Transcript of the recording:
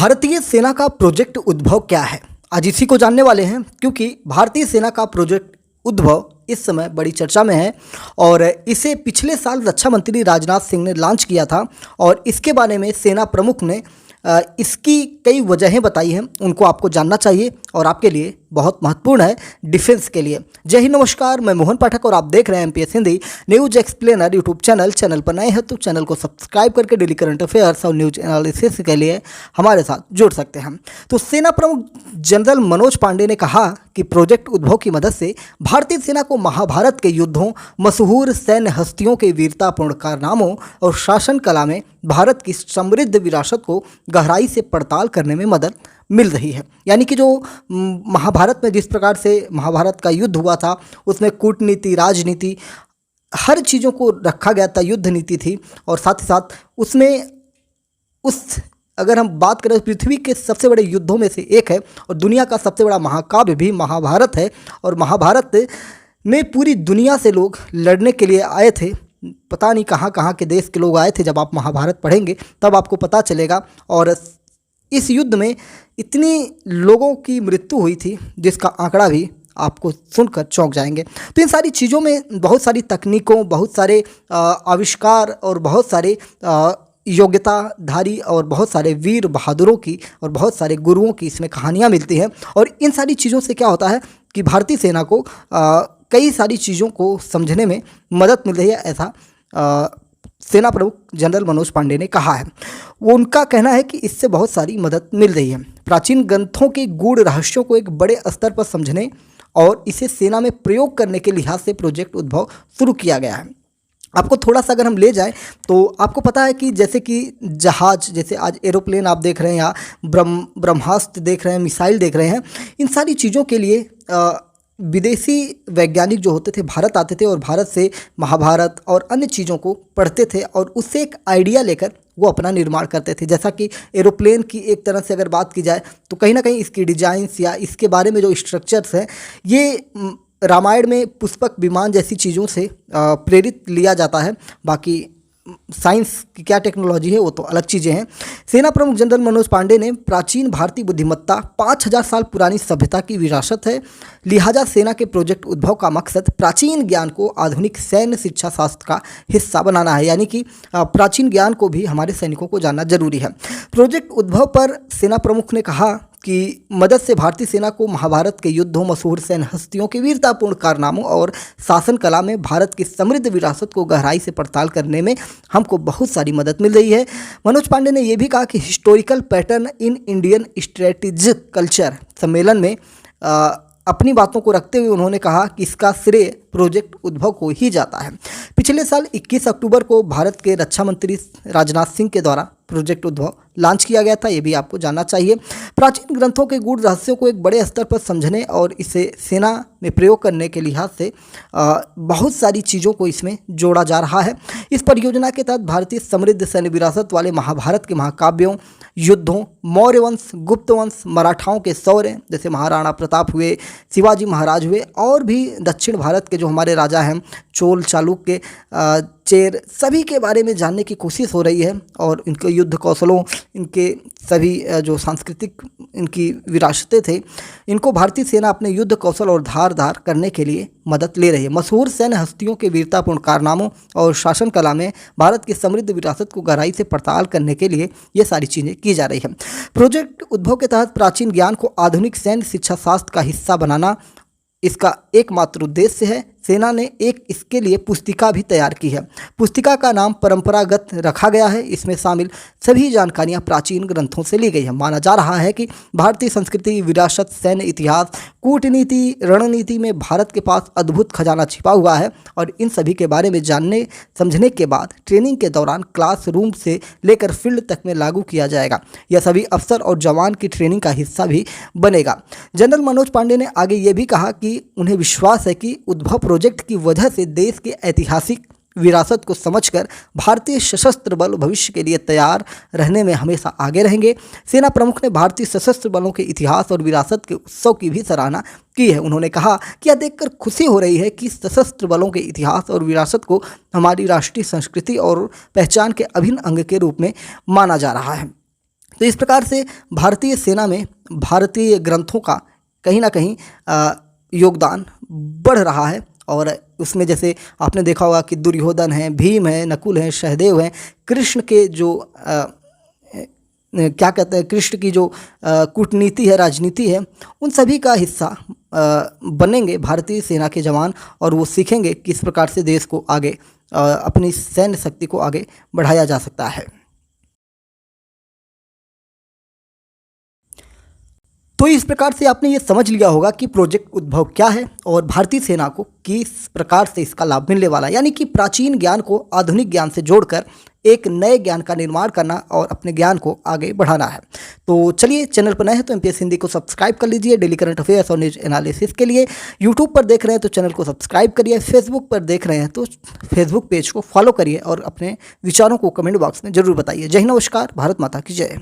भारतीय सेना का प्रोजेक्ट उद्भव क्या है? आज इसी को जानने वाले हैं, क्योंकि भारतीय सेना का प्रोजेक्ट उद्भव इस समय बड़ी चर्चा में है और इसे पिछले साल रक्षा मंत्री राजनाथ सिंह ने लॉन्च किया था। और इसके बारे में सेना प्रमुख ने इसकी कई वजहें बताई हैं, उनको आपको जानना चाहिए और आपके लिए बहुत महत्वपूर्ण है डिफेंस के लिए। जय हिंद, नमस्कार, मैं मोहन पाठक और आप देख रहे हैं MPS Hindi news explainer YouTube channel पर नए हैं तो चैनल को सब्सक्राइब करके डेली करंट अफेयर्स और न्यूज एनालिसिस के लिए हमारे साथ जुड़ सकते हैं। तो सेना प्रमुख जनरल मनोज पांडे ने कहा कि प्रोजेक्ट उद्भव की मदद से भारतीय सेना को महाभारत के युद्धों, मशहूर सैन्य हस्तियों के वीरतापूर्ण कारनामों और शासन कला में भारत की समृद्ध विरासत को गहराई से पड़ताल करने में मदद मिल रही है। यानी कि जो महाभारत में जिस प्रकार से महाभारत का युद्ध हुआ था, उसमें कूटनीति, राजनीति, हर चीज़ों को रखा गया था, युद्ध नीति थी। और साथ ही साथ उसमें अगर हम बात करें, पृथ्वी के सबसे बड़े युद्धों में से एक है और दुनिया का सबसे बड़ा महाकाव्य भी महाभारत है। और महाभारत में पूरी दुनिया से लोग लड़ने के लिए आए थे। पता नहीं कहाँ कहाँ के देश के लोग आए थे। जब आप महाभारत पढ़ेंगे तब आपको पता चलेगा। और इस युद्ध में इतनी लोगों की मृत्यु हुई थी जिसका आंकड़ा भी आपको सुनकर चौंक जाएंगे। तो इन सारी चीज़ों में बहुत सारी तकनीकों, बहुत सारे आविष्कार और बहुत सारे योग्यताधारी और बहुत सारे वीर बहादुरों की और बहुत सारे गुरुओं की इसमें कहानियाँ मिलती हैं। और इन सारी चीज़ों से क्या होता है कि भारतीय सेना को कई सारी चीज़ों को समझने में मदद मिल रही है, ऐसा सेना प्रमुख जनरल मनोज पांडे ने कहा है। वो उनका कहना है कि इससे बहुत सारी मदद मिल रही है। प्राचीन ग्रंथों के गूढ़ रहस्यों को एक बड़े स्तर पर समझने और इसे सेना में प्रयोग करने के लिहाज से प्रोजेक्ट उद्भव शुरू किया गया है। आपको थोड़ा सा अगर हम ले जाएं तो आपको पता है कि जैसे कि जहाज़, जैसे आज एरोप्लेन आप देख रहे हैं या ब्रह्मास्त्र देख रहे हैं, मिसाइल देख रहे हैं, इन सारी चीज़ों के लिए विदेशी वैज्ञानिक जो होते थे भारत आते थे और भारत से महाभारत और अन्य चीज़ों को पढ़ते थे और उससे एक आइडिया लेकर वो अपना निर्माण करते थे। जैसा कि एरोप्लेन की एक तरह से अगर बात की जाए तो कहीं ना कहीं इसकी डिजाइंस या इसके बारे में जो स्ट्रक्चर्स हैं, ये रामायण में पुष्पक विमान जैसी चीज़ों से प्रेरित लिया जाता है। बाकी साइंस की क्या टेक्नोलॉजी है वो तो अलग चीज़ें हैं। सेना प्रमुख जनरल मनोज पांडे ने प्राचीन भारतीय बुद्धिमत्ता 5000 साल पुरानी सभ्यता की विरासत है। लिहाजा सेना के प्रोजेक्ट उद्भव का मकसद प्राचीन ज्ञान को आधुनिक सैन्य शिक्षा शास्त्र का हिस्सा बनाना है। यानी कि प्राचीन ज्ञान को भी हमारे सैनिकों को जानना जरूरी है। प्रोजेक्ट उद्भव पर सेना प्रमुख ने कहा कि मदद से भारतीय सेना को महाभारत के युद्धों, मशहूर सैन्य हस्तियों के वीरतापूर्ण कारनामों और शासन कला में भारत की समृद्ध विरासत को गहराई से पड़ताल करने में हमको बहुत सारी मदद मिल रही है। मनोज पांडे ने यह भी कहा कि historical pattern in Indian strategic culture सम्मेलन में अपनी बातों को रखते हुए उन्होंने कहा कि इसका श्रेय प्रोजेक्ट उद्भव को ही जाता है। पिछले साल 21 अक्टूबर को भारत के रक्षा मंत्री राजनाथ सिंह के द्वारा प्रोजेक्ट उद्भव लॉन्च किया गया था, ये भी आपको जानना चाहिए। प्राचीन ग्रंथों के गूढ़ रहस्यों को एक बड़े स्तर पर समझने और इसे सेना में प्रयोग करने के लिहाज से बहुत सारी चीज़ों को इसमें जोड़ा जा रहा है। इस परियोजना के तहत भारतीय समृद्ध सैन्य विरासत वाले महाभारत के महाकाव्यों, युद्धों, मौर्य वंश, गुप्त वंश, मराठाओं के शौर्य जैसे महाराणा प्रताप हुए, शिवाजी महाराज हुए और भी दक्षिण भारत के जो हमारे राजा हैं, चोल, चालुक्य, चेर, सभी के बारे में जानने की कोशिश हो रही है। और इनके युद्ध कौशलों, इनके सभी जो सांस्कृतिक इनकी विरासतें थे, इनको भारतीय सेना अपने युद्ध कौशल और धारदार करने के लिए मदद ले रही है। मशहूर सैन्य हस्तियों के वीरतापूर्ण कारनामों और शासन कला में भारत की समृद्ध विरासत को गहराई से पड़ताल करने के लिए ये सारी चीज़ें की जा रही है। प्रोजेक्ट उद्भव के तहत प्राचीन ज्ञान को आधुनिक सैन्य शिक्षा शास्त्र का हिस्सा बनाना इसका एकमात्र उद्देश्य है। सेना ने एक इसके लिए पुस्तिका भी तैयार की है। पुस्तिका का नाम परंपरागत रखा गया है। इसमें शामिल सभी जानकारियां प्राचीन ग्रंथों से ली गई है। माना जा रहा है कि भारतीय संस्कृति, विरासत, सैन्य इतिहास, कूटनीति, रणनीति में भारत के पास अद्भुत खजाना छिपा हुआ है। और इन सभी के बारे में जानने समझने के बाद ट्रेनिंग के दौरान क्लासरूम से लेकर फील्ड तक में लागू किया जाएगा। यह सभी अफसर और जवान की ट्रेनिंग का हिस्सा भी बनेगा। जनरल मनोज पांडे ने आगे ये भी कहा कि उन्हें विश्वास है कि उद्भव प्रोजेक्ट की वजह से देश के ऐतिहासिक विरासत को समझकर भारतीय सशस्त्र बल भविष्य के लिए तैयार रहने में हमेशा आगे रहेंगे। सेना प्रमुख ने भारतीय सशस्त्र बलों के इतिहास और विरासत के उत्सव की भी सराहना की है। उन्होंने कहा कि यह देखकर खुशी हो रही है कि सशस्त्र बलों के इतिहास और विरासत को हमारी राष्ट्रीय संस्कृति और पहचान के अभिन्न अंग के रूप में माना जा रहा है। तो इस प्रकार से भारतीय सेना में भारतीय ग्रंथों का कहीं ना कहीं योगदान बढ़ रहा है। और उसमें जैसे आपने देखा होगा कि दुर्योधन है, भीम है, नकुल है, सहदेव हैं, कृष्ण के जो क्या कहते हैं, कृष्ण की जो कूटनीति है, राजनीति है, उन सभी का हिस्सा बनेंगे भारतीय सेना के जवान। और वो सीखेंगे किस प्रकार से देश को आगे अपनी सैन्य शक्ति को आगे बढ़ाया जा सकता है। तो इस प्रकार से आपने ये समझ लिया होगा कि प्रोजेक्ट उद्भव क्या है और भारतीय सेना को किस प्रकार से इसका लाभ मिलने वाला है, यानी कि प्राचीन ज्ञान को आधुनिक ज्ञान से जोड़कर एक नए ज्ञान का निर्माण करना और अपने ज्ञान को आगे बढ़ाना है। तो चलिए, चैनल पर नए हैं तो एमपीएस हिंदी को सब्सक्राइब कर लीजिए। डेली करंट अफेयर्स और न्यूज एनालिसिस के लिए यूट्यूब पर देख रहे हैं तो चैनल को सब्सक्राइब करिए, फेसबुक पर देख रहे हैं तो फेसबुक पेज को फॉलो करिए और अपने विचारों को कमेंट बॉक्स में जरूर बताइए। जय हिंद, नमस्कार, भारत माता की जय।